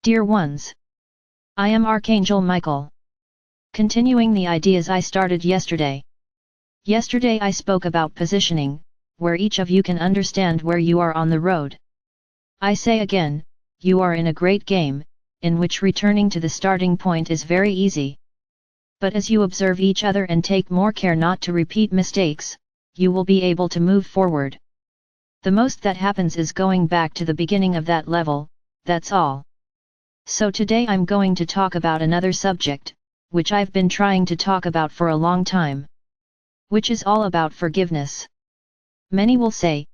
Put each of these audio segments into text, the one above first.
Dear ones, I am Archangel Michael. Continuing the ideas I started yesterday. Yesterday I spoke about positioning, where each of you can understand where you are on the road. I say again, you are in a great game, in which returning to the starting point is very easy. But as you observe each other and take more care not to repeat mistakes, you will be able to move forward. The most that happens is going back to the beginning of that level, that's all. So today I'm going to talk about another subject, which I've been trying to talk about for a long time. Which is all about forgiveness. Many will say,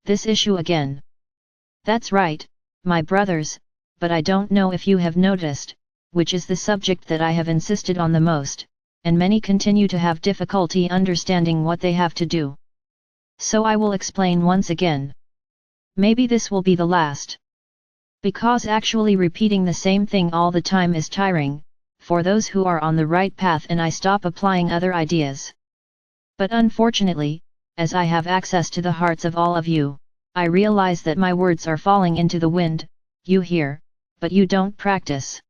this issue again. That's right, my brothers, but I don't know if you have noticed, which is the subject that I have insisted on the most, and many continue to have difficulty understanding what they have to do. So I will explain once again. Maybe this will be the last. Because actually repeating the same thing all the time is tiring, for those who are on the right path, and I stop applying other ideas. But unfortunately, as I have access to the hearts of all of you, I realize that my words are falling into the wind, you hear, but you don't practice.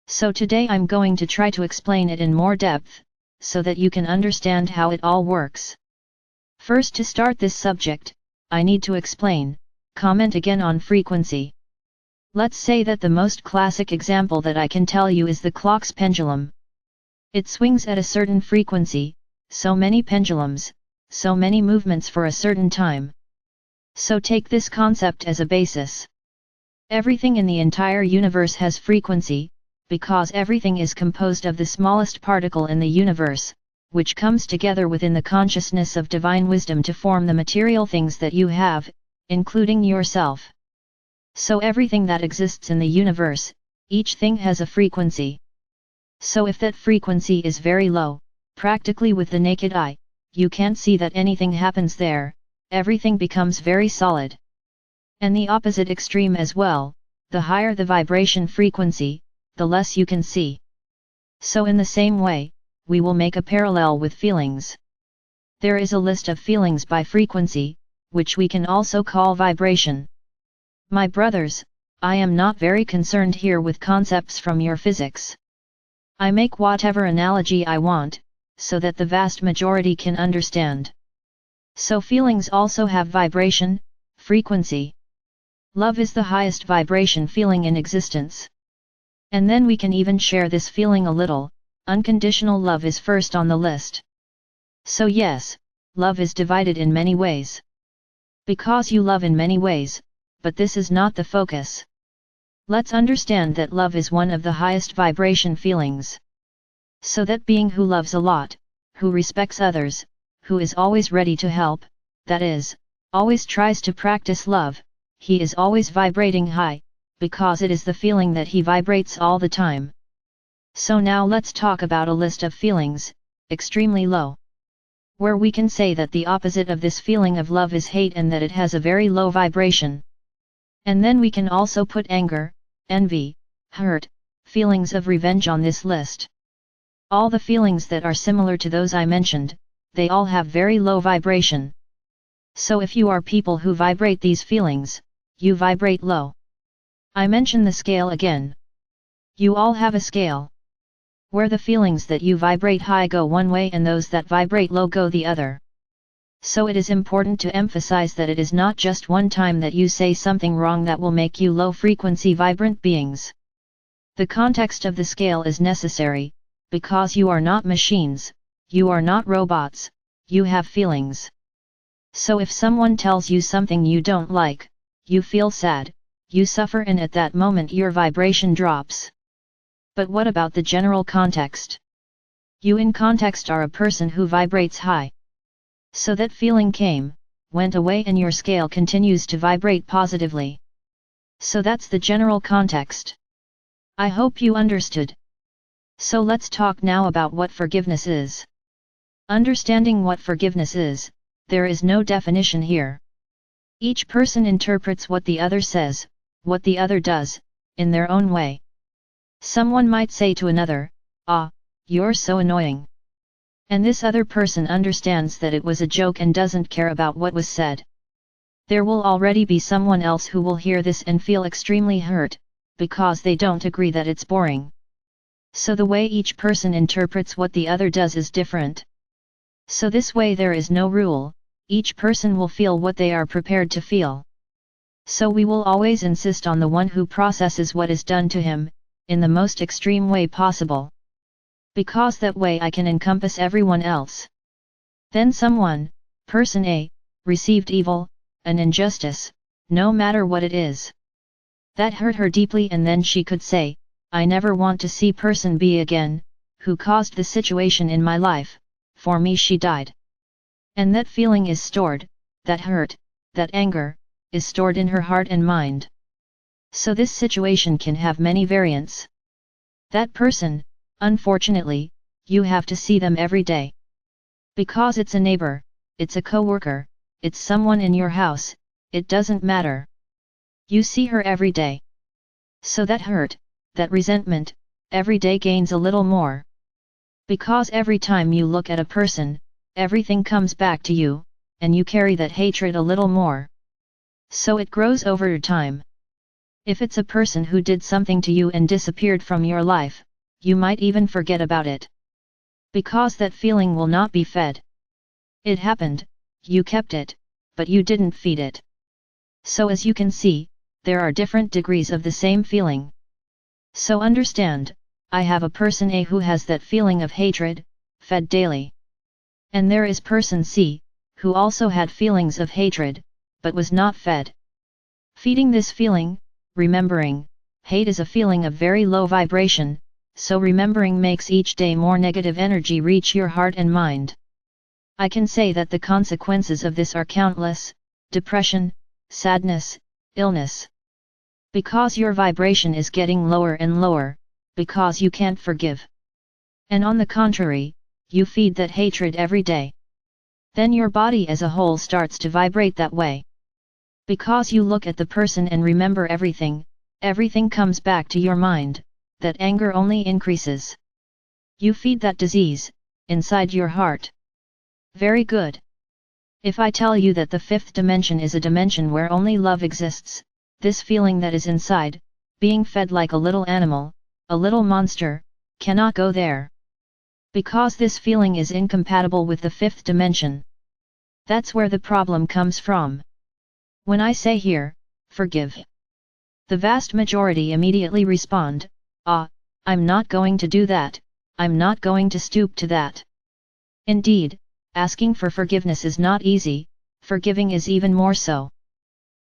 So today I'm going to try to explain it in more depth, so that you can understand how it all works. First, to start this subject, I need to explain, comment again on frequency. Let's say that the most classic example that I can tell you is the clock's pendulum. It swings at a certain frequency, so many pendulums, so many movements for a certain time. So take this concept as a basis. Everything in the entire universe has frequency, because everything is composed of the smallest particle in the universe, which comes together within the consciousness of divine wisdom to form the material things that you have, including yourself. So everything that exists in the universe, each thing has a frequency. So if that frequency is very low, practically with the naked eye, you can't see that anything happens there, everything becomes very solid. And the opposite extreme as well, the higher the vibration frequency, the less you can see. So in the same way, we will make a parallel with feelings. There is a list of feelings by frequency, which we can also call vibration. My brothers, I am not very concerned here with concepts from your physics. I make whatever analogy I want, so that the vast majority can understand. So feelings also have vibration, frequency. Love is the highest vibration feeling in existence. And then we can even share this feeling a little, unconditional love is first on the list. So yes, love is divided in many ways. Because you love in many ways, but this is not the focus. Let's understand that love is one of the highest vibration feelings. So that being who loves a lot, who respects others, who is always ready to help, that is, always tries to practice love, he is always vibrating high, because it is the feeling that he vibrates all the time. So now let's talk about a list of feelings, extremely low. Where we can say that the opposite of this feeling of love is hate and that it has a very low vibration. And then we can also put anger, envy, hurt, feelings of revenge on this list. All the feelings that are similar to those I mentioned, they all have very low vibration. So if you are people who vibrate these feelings, you vibrate low. I mention the scale again. You all have a scale, where the feelings that you vibrate high go one way and those that vibrate low go the other. So it is important to emphasize that it is not just one time that you say something wrong that will make you low-frequency vibrant beings. The context of the scale is necessary, because you are not machines, you are not robots, you have feelings. So if someone tells you something you don't like, you feel sad, you suffer, and at that moment your vibration drops. But what about the general context? You in context are a person who vibrates high. So that feeling came, went away, and your scale continues to vibrate positively. So that's the general context. I hope you understood. So let's talk now about what forgiveness is. Understanding what forgiveness is, there is no definition here. Each person interprets what the other says, what the other does, in their own way. Someone might say to another, you're so annoying. And this other person understands that it was a joke and doesn't care about what was said. There will already be someone else who will hear this and feel extremely hurt, because they don't agree that it's boring. So the way each person interprets what the other does is different. So this way there is no rule, each person will feel what they are prepared to feel. So we will always insist on the one who processes what is done to him, in the most extreme way possible. Because that way I can encompass everyone else. Then someone, person A, received evil, an injustice, no matter what it is. That hurt her deeply, and then she could say, I never want to see person B again, who caused the situation in my life, for me she died. And that feeling is stored, that hurt, that anger, is stored in her heart and mind. So this situation can have many variants. That person, unfortunately, you have to see them every day. Because it's a neighbor, it's a co-worker, it's someone in your house, it doesn't matter. You see her every day. So that hurt, that resentment, every day gains a little more. Because every time you look at a person, everything comes back to you, and you carry that hatred a little more. So it grows over time. If it's a person who did something to you and disappeared from your life, you might even forget about it. Because that feeling will not be fed. It happened, you kept it, but you didn't feed it. So as you can see, there are different degrees of the same feeling. So understand, I have a person A who has that feeling of hatred, fed daily. And there is person C, who also had feelings of hatred, but was not fed. Feeding this feeling, remembering, hate is a feeling of very low vibration, so remembering makes each day more negative energy reach your heart and mind. I can say that the consequences of this are countless: depression, sadness, illness. Because your vibration is getting lower and lower, because you can't forgive. And on the contrary, you feed that hatred every day. Then your body as a whole starts to vibrate that way. Because you look at the person and remember everything, everything comes back to your mind, that anger only increases. You feed that disease, inside your heart. Very good. If I tell you that the fifth dimension is a dimension where only love exists, this feeling that is inside, being fed like a little animal, a little monster, cannot go there. Because this feeling is incompatible with the fifth dimension. That's where the problem comes from. When I say here, forgive, the vast majority immediately respond, I'm not going to do that, I'm not going to stoop to that. Indeed, asking for forgiveness is not easy, forgiving is even more so.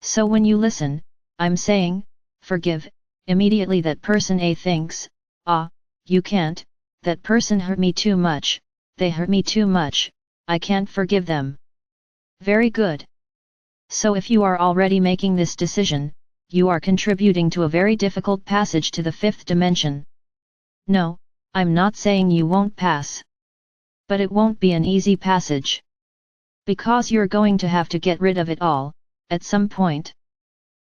So when you listen, I'm saying, forgive, immediately that person A thinks, you can't, that person hurt me too much, they hurt me too much, I can't forgive them. Very good. So if you are already making this decision, you are contributing to a very difficult passage to the fifth dimension. No, I'm not saying you won't pass. But it won't be an easy passage. Because you're going to have to get rid of it all, at some point.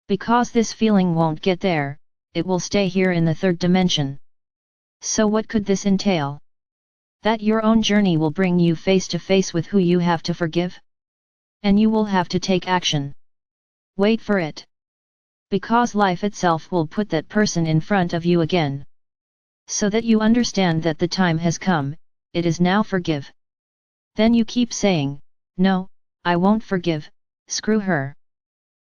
Because this feeling won't get there, it will stay here in the third dimension. So what could this entail? That your own journey will bring you face to face with who you have to forgive? And you will have to take action. Wait for it. Because life itself will put that person in front of you again. So that you understand that the time has come, it is now forgive. Then you keep saying, no, I won't forgive, screw her.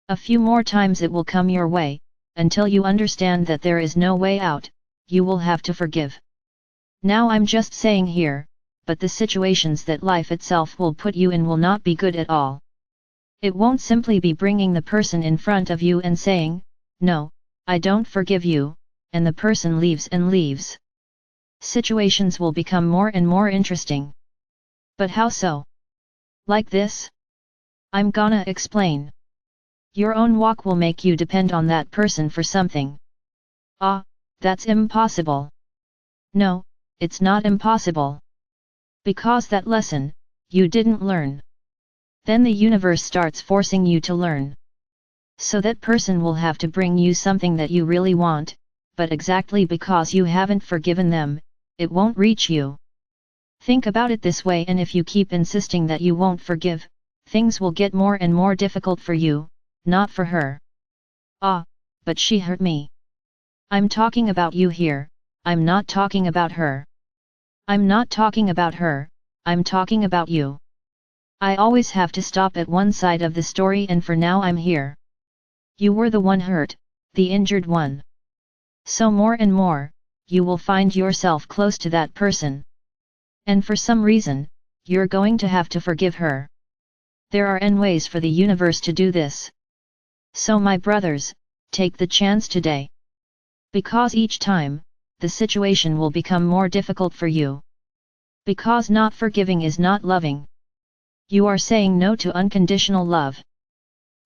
A few more times it will come your way, until you understand that there is no way out, you will have to forgive. Now I'm just saying here, but the situations that life itself will put you in will not be good at all. It won't simply be bringing the person in front of you and saying, no, I don't forgive you, and the person leaves and leaves. Situations will become more and more interesting. But how so? Like this? I'm gonna explain. Your own walk will make you depend on that person for something. That's impossible. No, it's not impossible. Because that lesson, you didn't learn. Then the universe starts forcing you to learn. So that person will have to bring you something that you really want, but exactly because you haven't forgiven them, it won't reach you. Think about it this way, and if you keep insisting that you won't forgive, things will get more and more difficult for you, not for her. But she hurt me. I'm talking about you here, I'm not talking about her. I'm not talking about her, I'm talking about you. I always have to stop at one side of the story, and for now I'm here. You were the one hurt, the injured one. So more and more, you will find yourself close to that person. And for some reason, you're going to have to forgive her. There are n ways for the universe to do this. So my brothers, take the chance today. Because each time, the situation will become more difficult for you. Because not forgiving is not loving. You are saying no to unconditional love.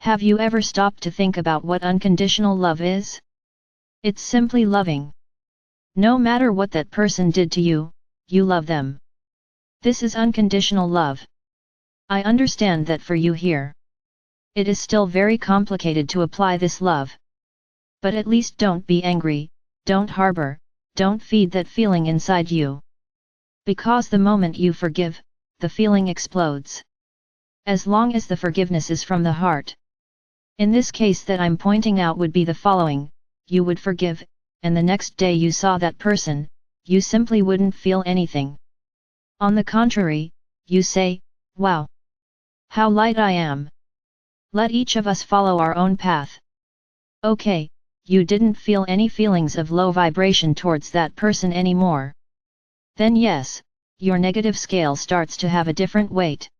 Have you ever stopped to think about what unconditional love is? It's simply loving. No matter what that person did to you, you love them. This is unconditional love. I understand that for you here. It is still very complicated to apply this love. But at least don't be angry, don't harbor, don't feed that feeling inside you. Because the moment you forgive, the feeling explodes. As long as the forgiveness is from the heart. In this case that I'm pointing out would be the following: you would forgive, and the next day you saw that person, you simply wouldn't feel anything. On the contrary, you say, wow! How light I am! Let each of us follow our own path. Okay, you didn't feel any feelings of low vibration towards that person anymore. Then yes, your negative scale starts to have a different weight.